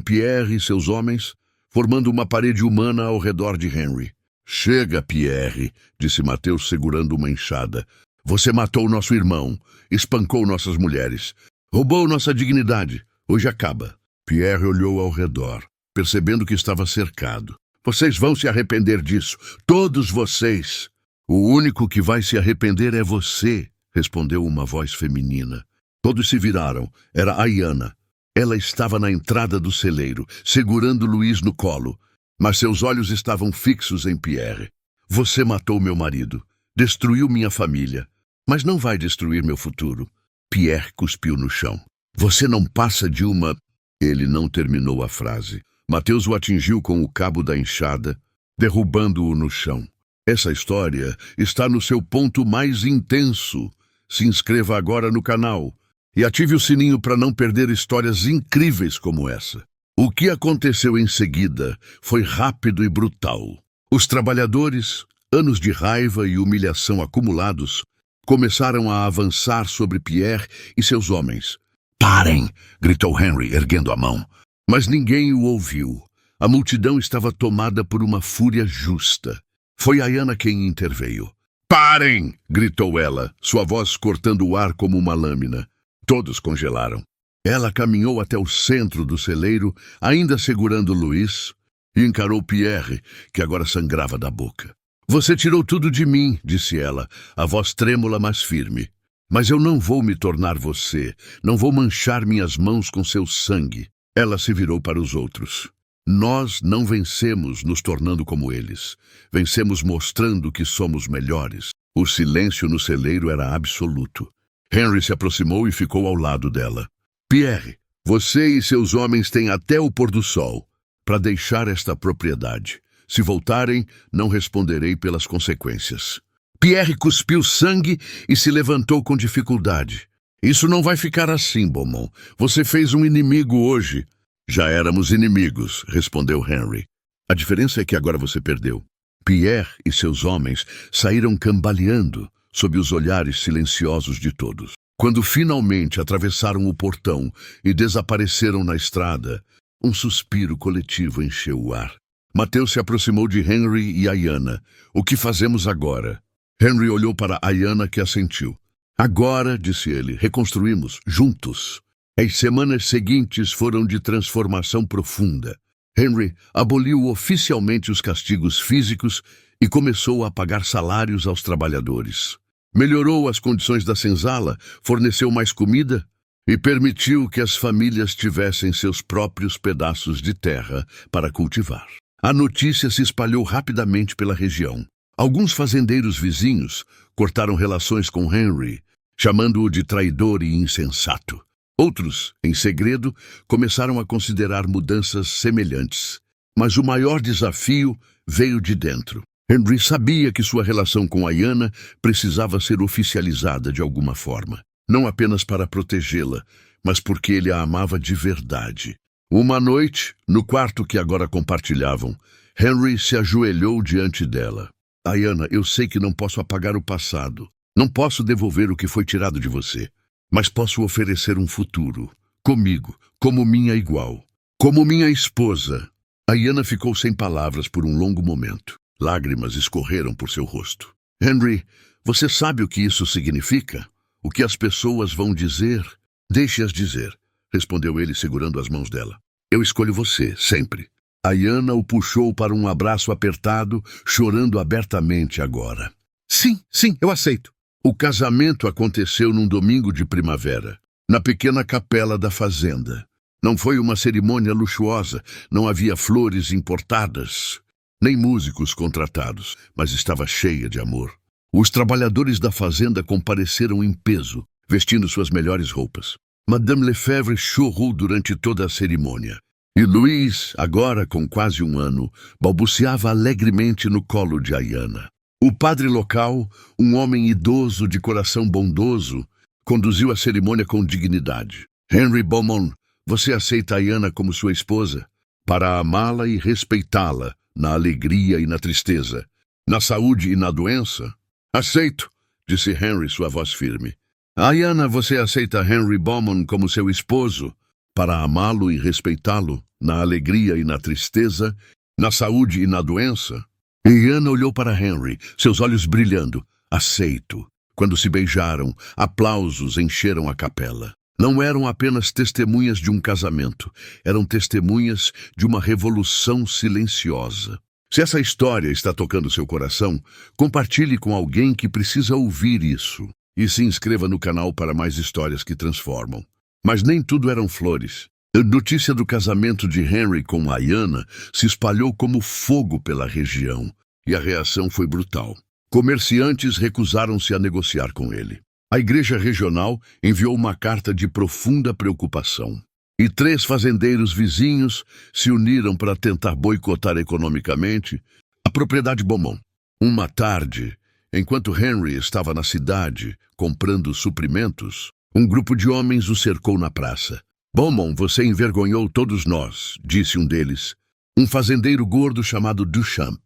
Pierre e seus homens, formando uma parede humana ao redor de Henry. Chega, Pierre, disse Mateus segurando uma enxada. Você matou nosso irmão, espancou nossas mulheres, roubou nossa dignidade. Hoje acaba. Pierre olhou ao redor, percebendo que estava cercado. Vocês vão se arrepender disso, todos vocês. O único que vai se arrepender é você, respondeu uma voz feminina. Todos se viraram. Era Ayanna. Ela estava na entrada do celeiro, segurando Luiz no colo, mas seus olhos estavam fixos em Pierre. Você matou meu marido, destruiu minha família, mas não vai destruir meu futuro. Pierre cuspiu no chão. Você não passa de uma... Ele não terminou a frase. Mateus o atingiu com o cabo da enxada, derrubando-o no chão. Essa história está no seu ponto mais intenso. Se inscreva agora no canal e ative o sininho para não perder histórias incríveis como essa. O que aconteceu em seguida foi rápido e brutal. Os trabalhadores, anos de raiva e humilhação acumulados, começaram a avançar sobre Pierre e seus homens. Parem! Gritou Henry, erguendo a mão. Mas ninguém o ouviu. A multidão estava tomada por uma fúria justa. Foi Ayanna quem interveio. Parem! Gritou ela, sua voz cortando o ar como uma lâmina. Todos congelaram. Ela caminhou até o centro do celeiro, ainda segurando Luiz, e encarou Pierre, que agora sangrava da boca. Você tirou tudo de mim, disse ela, a voz trêmula, mas firme. Mas eu não vou me tornar você, não vou manchar minhas mãos com seu sangue. Ela se virou para os outros. Nós não vencemos nos tornando como eles. Vencemos mostrando que somos melhores. O silêncio no celeiro era absoluto. Henry se aproximou e ficou ao lado dela. Pierre, você e seus homens têm até o pôr do sol para deixar esta propriedade. Se voltarem, não responderei pelas consequências. Pierre cuspiu sangue e se levantou com dificuldade. Isso não vai ficar assim, Beaumont. Você fez um inimigo hoje. Já éramos inimigos, respondeu Henry. A diferença é que agora você perdeu. Pierre e seus homens saíram cambaleando sob os olhares silenciosos de todos. Quando finalmente atravessaram o portão e desapareceram na estrada, um suspiro coletivo encheu o ar. Mateus se aproximou de Henry e Ayanna. O que fazemos agora? Henry olhou para Ayanna, que assentiu. Agora, disse ele, reconstruímos, juntos. As semanas seguintes foram de transformação profunda. Henry aboliu oficialmente os castigos físicos e começou a pagar salários aos trabalhadores. Melhorou as condições da senzala, forneceu mais comida e permitiu que as famílias tivessem seus próprios pedaços de terra para cultivar. A notícia se espalhou rapidamente pela região. Alguns fazendeiros vizinhos cortaram relações com Henry, chamando-o de traidor e insensato. Outros, em segredo, começaram a considerar mudanças semelhantes. Mas o maior desafio veio de dentro. Henry sabia que sua relação com Ayanna precisava ser oficializada de alguma forma. Não apenas para protegê-la, mas porque ele a amava de verdade. Uma noite, no quarto que agora compartilhavam, Henry se ajoelhou diante dela. Ayanna, eu sei que não posso apagar o passado, Não posso devolver o que foi tirado de você, mas posso oferecer um futuro, comigo, como minha igual, como minha esposa. Ayana ficou sem palavras por um longo momento. Lágrimas escorreram por seu rosto. Henry, você sabe o que isso significa? O que as pessoas vão dizer? Deixe-as dizer, respondeu ele segurando as mãos dela. Eu escolho você, sempre. Ayana o puxou para um abraço apertado, chorando abertamente agora. Sim, eu aceito. O casamento aconteceu num domingo de primavera, na pequena capela da fazenda. Não foi uma cerimônia luxuosa, não havia flores importadas, nem músicos contratados, mas estava cheia de amor. Os trabalhadores da fazenda compareceram em peso, vestindo suas melhores roupas. Madame Lefebvre chorou durante toda a cerimônia. E Louis, agora com quase 1 ano, balbuciava alegremente no colo de Ayana. O padre local, um homem idoso de coração bondoso, conduziu a cerimônia com dignidade. Henry Beaumont, você aceita Ayana como sua esposa, para amá-la e respeitá-la, na alegria e na tristeza, na saúde e na doença? Aceito, disse Henry, sua voz firme. Ayana, você aceita Henry Beaumont como seu esposo, para amá-lo e respeitá-lo, na alegria e na tristeza, na saúde e na doença? Ayana olhou para Henry, seus olhos brilhando. Aceito. Quando se beijaram, aplausos encheram a capela. Não eram apenas testemunhas de um casamento, eram testemunhas de uma revolução silenciosa. Se essa história está tocando seu coração, compartilhe com alguém que precisa ouvir isso. E se inscreva no canal para mais histórias que transformam. Mas nem tudo eram flores. A notícia do casamento de Henry com Ayana se espalhou como fogo pela região, e a reação foi brutal. Comerciantes recusaram-se a negociar com ele. A igreja regional enviou uma carta de profunda preocupação. E 3 fazendeiros vizinhos se uniram para tentar boicotar economicamente a propriedade Beaumont. Uma tarde, enquanto Henry estava na cidade comprando suprimentos, um grupo de homens o cercou na praça. Beaumont, você envergonhou todos nós, disse um deles. Um fazendeiro gordo chamado Duchamp.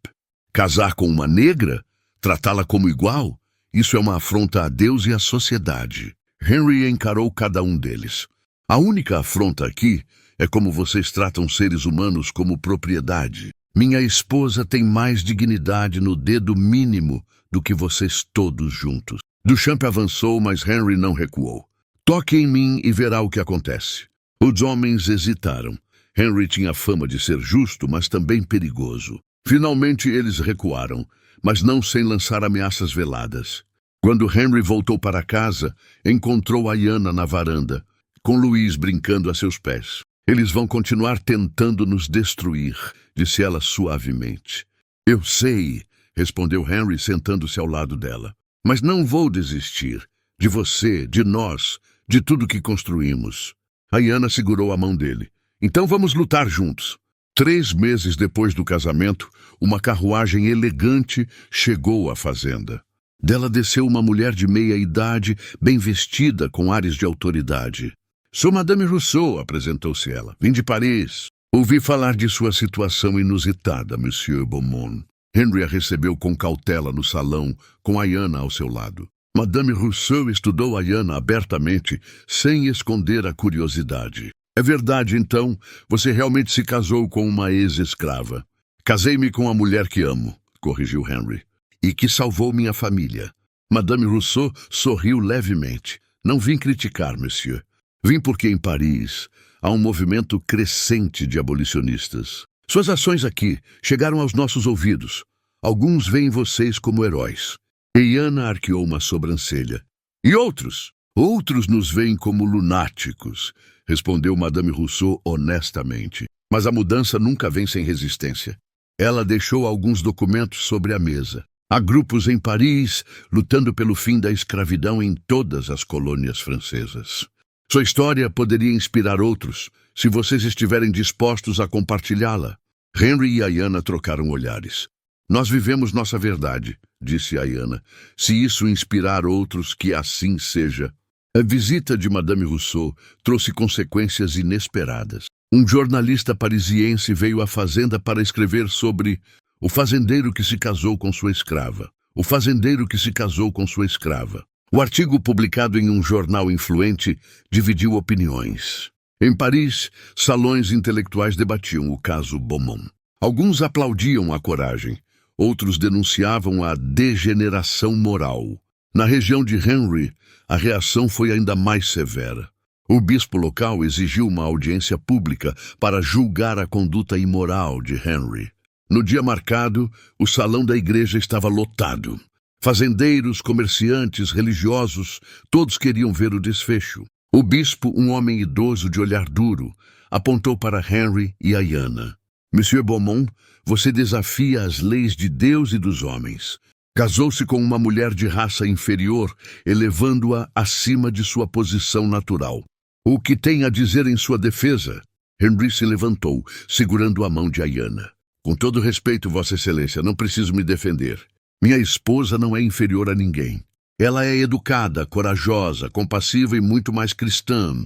Casar com uma negra? Tratá-la como igual? Isso é uma afronta a Deus e à sociedade. Henry encarou cada um deles. A única afronta aqui é como vocês tratam seres humanos como propriedade. Minha esposa tem mais dignidade no dedo mínimo do que vocês todos juntos. Duchamp avançou, mas Henry não recuou. Toque em mim e verá o que acontece. Os homens hesitaram. Henry tinha fama de ser justo, mas também perigoso. Finalmente eles recuaram, mas não sem lançar ameaças veladas. Quando Henry voltou para casa, encontrou Ayana na varanda, com Louis brincando a seus pés. Eles vão continuar tentando nos destruir, disse ela suavemente. Eu sei, respondeu Henry sentando-se ao lado dela. Mas não vou desistir. De você, de nós, de tudo que construímos. Ayana segurou a mão dele. Então vamos lutar juntos. 3 meses depois do casamento, uma carruagem elegante chegou à fazenda. Dela desceu uma mulher de meia idade, bem vestida, com ares de autoridade. Sou Madame Rousseau, apresentou-se ela. Vim de Paris. Ouvi falar de sua situação inusitada, Monsieur Beaumont. Henry a recebeu com cautela no salão, com Ayana ao seu lado. Madame Rousseau estudou Ayana abertamente, sem esconder a curiosidade. É verdade, então, você realmente se casou com uma ex-escrava. Casei-me com a mulher que amo, corrigiu Henry, e que salvou minha família. Madame Rousseau sorriu levemente. Não vim criticar, monsieur. Vim porque em Paris há um movimento crescente de abolicionistas. Suas ações aqui chegaram aos nossos ouvidos. Alguns veem vocês como heróis. Ayana arqueou uma sobrancelha. E outros? Outros nos veem como lunáticos, respondeu Madame Rousseau honestamente. Mas a mudança nunca vem sem resistência. Ela deixou alguns documentos sobre a mesa. Há grupos em Paris lutando pelo fim da escravidão em todas as colônias francesas. Sua história poderia inspirar outros, se vocês estiverem dispostos a compartilhá-la. Henry e Ayana trocaram olhares. Nós vivemos nossa verdade, disse Ayana. Se isso inspirar outros, que assim seja. A visita de Madame Rousseau trouxe consequências inesperadas. Um jornalista parisiense veio à fazenda para escrever sobre o fazendeiro que se casou com sua escrava. o fazendeiro que se casou com sua escrava. O artigo, publicado em um jornal influente, dividiu opiniões. Em Paris, salões intelectuais debatiam o caso Beaumont. Alguns aplaudiam a coragem, outros denunciavam a degeneração moral. Na região de Henry, a reação foi ainda mais severa. O bispo local exigiu uma audiência pública para julgar a conduta imoral de Henry. No dia marcado, o salão da igreja estava lotado. Fazendeiros, comerciantes, religiosos, todos queriam ver o desfecho. O bispo, um homem idoso de olhar duro, apontou para Henry e Ayana. Monsieur Beaumont, você desafia as leis de Deus e dos homens. Casou-se com uma mulher de raça inferior, elevando-a acima de sua posição natural. O que tem a dizer em sua defesa? Henry se levantou, segurando a mão de Ayana. Com todo respeito, Vossa Excelência, não preciso me defender. Minha esposa não é inferior a ninguém. Ela é educada, corajosa, compassiva e muito mais cristã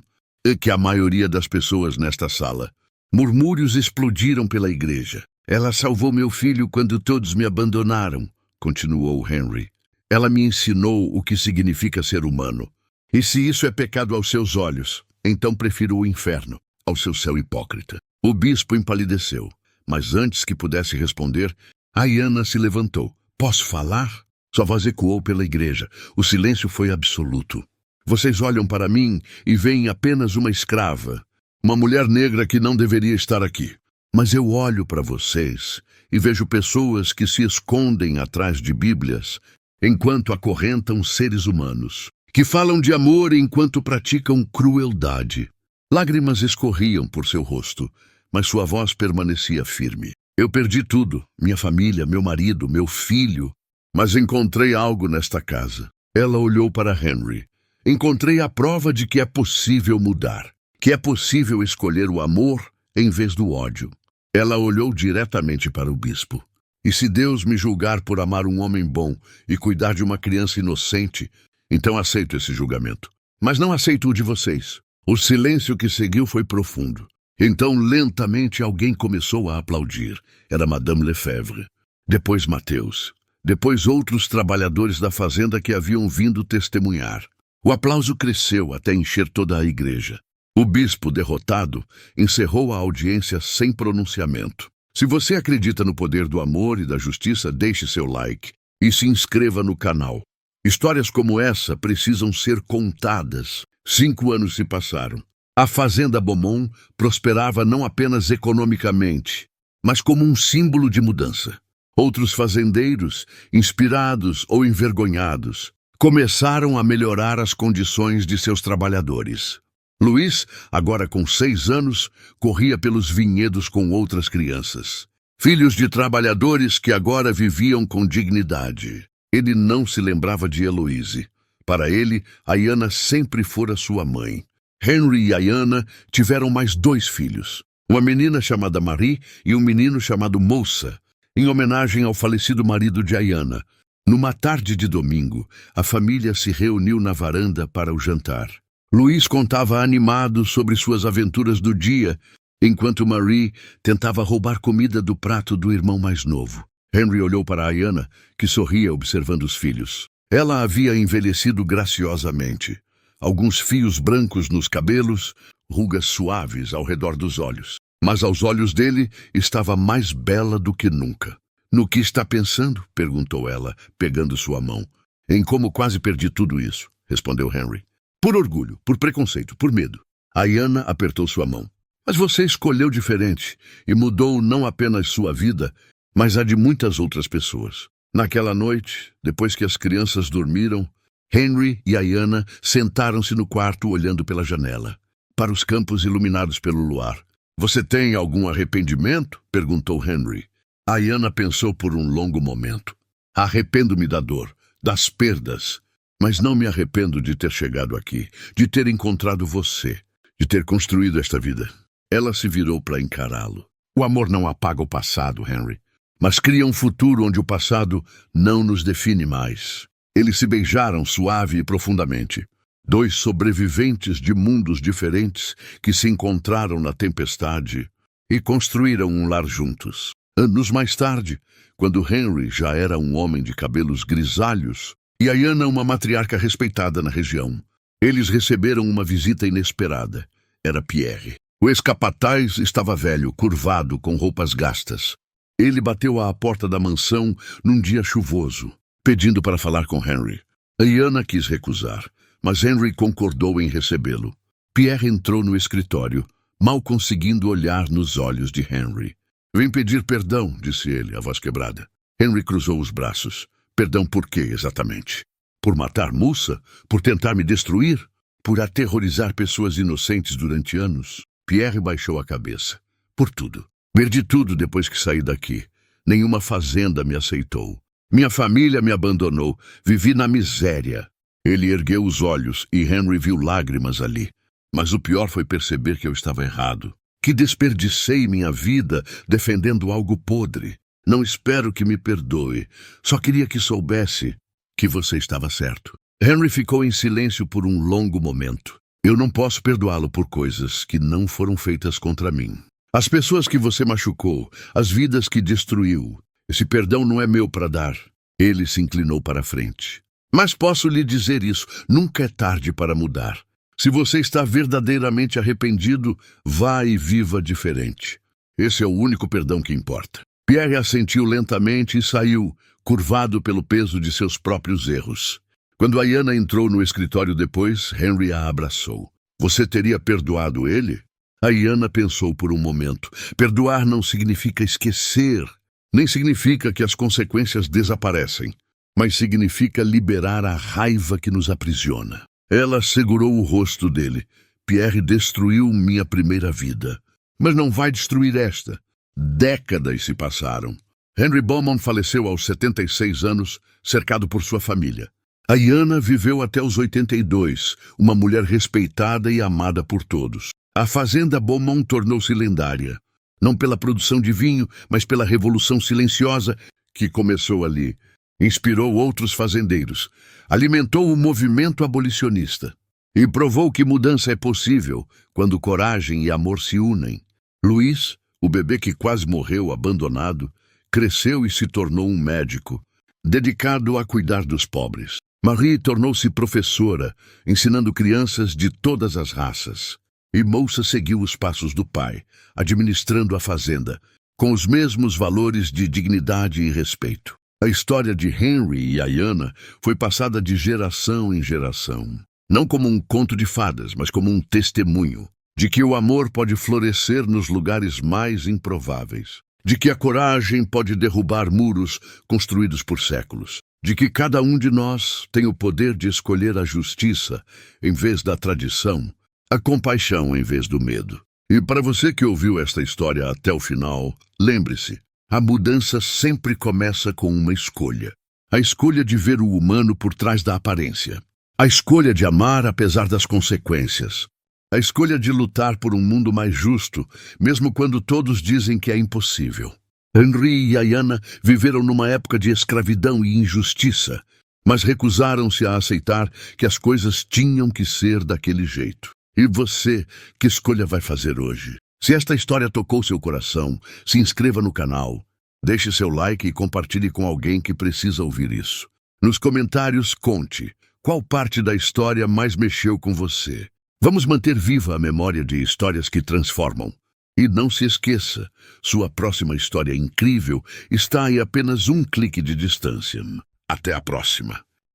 que a maioria das pessoas nesta sala. Murmúrios explodiram pela igreja. Ela salvou meu filho quando todos me abandonaram, continuou Henry. Ela me ensinou o que significa ser humano. E se isso é pecado aos seus olhos, então prefiro o inferno ao seu céu hipócrita. O bispo empalideceu, mas antes que pudesse responder, Ayana se levantou. Posso falar? Sua voz ecoou pela igreja. O silêncio foi absoluto. Vocês olham para mim e veem apenas uma escrava, uma mulher negra que não deveria estar aqui. Mas eu olho para vocês e vejo pessoas que se escondem atrás de Bíblias enquanto acorrentam seres humanos, que falam de amor enquanto praticam crueldade. Lágrimas escorriam por seu rosto, mas sua voz permanecia firme. Eu perdi tudo, minha família, meu marido, meu filho, mas encontrei algo nesta casa. Ela olhou para Henry. Encontrei a prova de que é possível mudar, que é possível escolher o amor em vez do ódio. Ela olhou diretamente para o bispo. E se Deus me julgar por amar um homem bom e cuidar de uma criança inocente, então aceito esse julgamento. Mas não aceito o de vocês. O silêncio que seguiu foi profundo. Então, lentamente, alguém começou a aplaudir. Era Madame Lefebvre. Depois Mateus. Depois outros trabalhadores da fazenda que haviam vindo testemunhar. O aplauso cresceu até encher toda a igreja. O bispo, derrotado, encerrou a audiência sem pronunciamento. Se você acredita no poder do amor e da justiça, deixe seu like e se inscreva no canal. Histórias como essa precisam ser contadas. 5 anos se passaram. A fazenda Beaumont prosperava não apenas economicamente, mas como um símbolo de mudança. Outros fazendeiros, inspirados ou envergonhados, começaram a melhorar as condições de seus trabalhadores. Luiz, agora com 6 anos, corria pelos vinhedos com outras crianças. Filhos de trabalhadores que agora viviam com dignidade. Ele não se lembrava de Heloise. Para ele, Ayana sempre fora sua mãe. Henry e Ayana tiveram mais 2 filhos. Uma menina chamada Marie e um menino chamado Moussa, em homenagem ao falecido marido de Ayana. Numa tarde de domingo, a família se reuniu na varanda para o jantar. Luiz contava animado sobre suas aventuras do dia, enquanto Marie tentava roubar comida do prato do irmão mais novo. Henry olhou para Ayana, que sorria observando os filhos. Ela havia envelhecido graciosamente. Alguns fios brancos nos cabelos, rugas suaves ao redor dos olhos. Mas aos olhos dele estava mais bela do que nunca. No que está pensando? Perguntou ela, pegando sua mão. Em como quase perdi tudo isso, respondeu Henry. Por orgulho, por preconceito, por medo. Ayana apertou sua mão. Mas você escolheu diferente e mudou não apenas sua vida, mas a de muitas outras pessoas. Naquela noite, depois que as crianças dormiram, Henry e Ayana sentaram-se no quarto olhando pela janela, para os campos iluminados pelo luar. Você tem algum arrependimento? Perguntou Henry. Ayana pensou por um longo momento. Arrependo-me da dor, das perdas, mas não me arrependo de ter chegado aqui, de ter encontrado você, de ter construído esta vida. Ela se virou para encará-lo. O amor não apaga o passado, Henry, mas cria um futuro onde o passado não nos define mais. Eles se beijaram suave e profundamente. 2 sobreviventes de mundos diferentes que se encontraram na tempestade e construíram um lar juntos. Anos mais tarde, quando Henry já era um homem de cabelos grisalhos e Ayana uma matriarca respeitada na região, eles receberam uma visita inesperada. Era Pierre. O ex-capataz estava velho, curvado, com roupas gastas. Ele bateu à porta da mansão num dia chuvoso, pedindo para falar com Henry. Ayana quis recusar, mas Henry concordou em recebê-lo. Pierre entrou no escritório, mal conseguindo olhar nos olhos de Henry. "Vem pedir perdão", disse ele, a voz quebrada. Henry cruzou os braços. "Perdão por quê, exatamente? Por matar Musa? Por tentar me destruir? Por aterrorizar pessoas inocentes durante anos?" Pierre baixou a cabeça. "Por tudo. Perdi tudo depois que saí daqui. Nenhuma fazenda me aceitou. Minha família me abandonou. Vivi na miséria." Ele ergueu os olhos e Henry viu lágrimas ali. "Mas o pior foi perceber que eu estava errado. Que desperdicei minha vida defendendo algo podre. Não espero que me perdoe. Só queria que soubesse que você estava certo." Henry ficou em silêncio por um longo momento. "Eu não posso perdoá-lo por coisas que não foram feitas contra mim. As pessoas que você machucou, as vidas que destruiu. Esse perdão não é meu para dar." Ele se inclinou para a frente. "Mas posso lhe dizer isso, nunca é tarde para mudar. Se você está verdadeiramente arrependido, vá e viva diferente. Esse é o único perdão que importa." Pierre assentiu lentamente e saiu, curvado pelo peso de seus próprios erros. Quando Ayana entrou no escritório depois, Henry a abraçou. "Você teria perdoado ele?" Ayana pensou por um momento. Perdoar não significa esquecer, nem significa que as consequências desaparecem, mas significa liberar a raiva que nos aprisiona. Ela segurou o rosto dele. "Pierre destruiu minha primeira vida, mas não vai destruir esta." Décadas se passaram. Henry Beaumont faleceu aos 76 anos, cercado por sua família. Ayana viveu até os 82, uma mulher respeitada e amada por todos. A fazenda Beaumont tornou-se lendária, não pela produção de vinho, mas pela revolução silenciosa que começou ali. Inspirou outros fazendeiros, alimentou o movimento abolicionista e provou que mudança é possível quando coragem e amor se unem. Luiz, o bebê que quase morreu abandonado, cresceu e se tornou um médico, dedicado a cuidar dos pobres. Marie tornou-se professora, ensinando crianças de todas as raças. E Moussa seguiu os passos do pai, administrando a fazenda, com os mesmos valores de dignidade e respeito. A história de Henry e Ayana foi passada de geração em geração, não como um conto de fadas, mas como um testemunho de que o amor pode florescer nos lugares mais improváveis, de que a coragem pode derrubar muros construídos por séculos, de que cada um de nós tem o poder de escolher a justiça em vez da tradição, a compaixão em vez do medo. E para você que ouviu esta história até o final, lembre-se, a mudança sempre começa com uma escolha. A escolha de ver o humano por trás da aparência. A escolha de amar apesar das consequências. A escolha de lutar por um mundo mais justo, mesmo quando todos dizem que é impossível. Henry e Ayana viveram numa época de escravidão e injustiça, mas recusaram-se a aceitar que as coisas tinham que ser daquele jeito. E você, que escolha vai fazer hoje? Se esta história tocou seu coração, se inscreva no canal, deixe seu like e compartilhe com alguém que precisa ouvir isso. Nos comentários, conte qual parte da história mais mexeu com você. Vamos manter viva a memória de histórias que transformam. E não se esqueça, sua próxima história incrível está a apenas um clique de distância. Até a próxima.